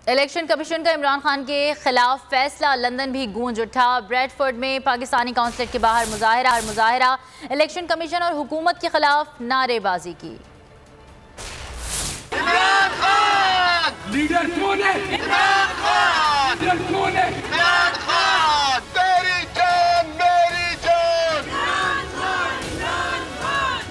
Election commission का इमरान खान के खिलाफ फैसला, लंदन भी गूंज उठा। ब्रेडफोर्ड में पाकिस्तानी काउंसलेट के बाहर मुजाहरा, इलेक्शन कमीशन और हुकूमत के खिलाफ नारेबाजी की। इमरान खान लीडर कौन है? इमरान खान लीडर कौन है? इमरान खान तेरी जान मेरी जान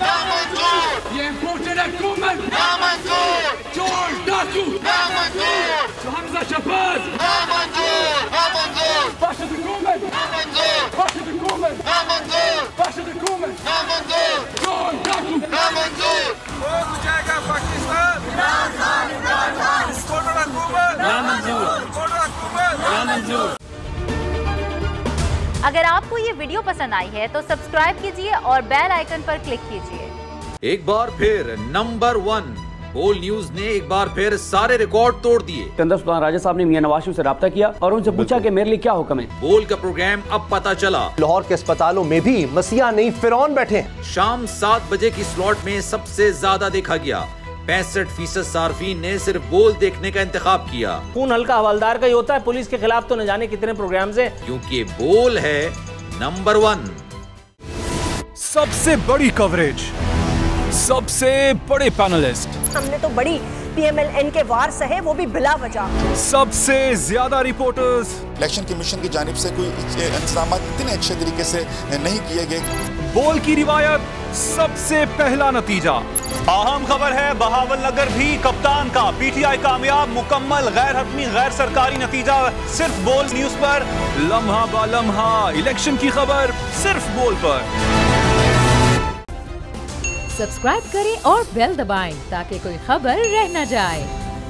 नामंजूर। ये इम्पोर्टेड हुकूमत नामंजूर। चोर डाकू नामंजूर। हमजा शहबाज नामंजूर। नामंजूर। बाशिद हुकूमत नामंजूर। बाशिद हुकूमत नामंजूर। बाशिद हुकूमत नामंजूर। चोर डाकू नामंजूर। हो जाएगा पाकिस्तान। इमरान खान, इमरान खान। इम्पोर्टेड हुकूमत नामंजूर। इम्पोर्टेड हुकूमत नामंजूर। अगर आपको ये वीडियो पसंद आई है तो सब्सक्राइब कीजिए और बेल आइकन पर क्लिक कीजिए। एक बार फिर नंबर 1 बोल न्यूज ने एक बार फिर सारे रिकॉर्ड तोड़ दिए। सिकंदर सुल्तान राजा साहब ने मियां नवाज शरीफ से रब्ता किया और उनसे पूछा कि मेरे लिए क्या हुक्म है। बोल का प्रोग्राम अब पता चला। लाहौर के अस्पतालों में भी मसीहा नहीं फिरौन बैठे हैं। शाम 7 बजे की स्लॉट में सबसे ज्यादा देखा गया। 65% सार्फिन ने सिर्फ बोल देखने का इंतखाब किया। खून हल्का हवलदार का ही होता है, पुलिस के खिलाफ तो न जाने कितने प्रोग्राम्स हैं। क्योंकि बोल है नंबर 1। सबसे बड़ी कवरेज, सबसे बड़े पैनलिस्ट, हमने तो बड़ी PMLN के वार सहे, वो भी बिला वजह। सबसे ज्यादा रिपोर्टर्स। इलेक्शन कमीशन की जानिब से कोई इंतजाम इतने अच्छे तरीके से नहीं किए गए। बोल की रिवायत, सबसे पहला नतीजा। अहम खबर है बहावल नगर भी कप्तान का PTI कामयाब, मुकम्मल गैर हतमी गैर सरकारी नतीजा सिर्फ बोल न्यूज पर। लम्हा बा लम्हा इलेक्शन की खबर सिर्फ बोल पर। सब्सक्राइब करें और बेल दबाएं ताकि कोई खबर रह न जाए।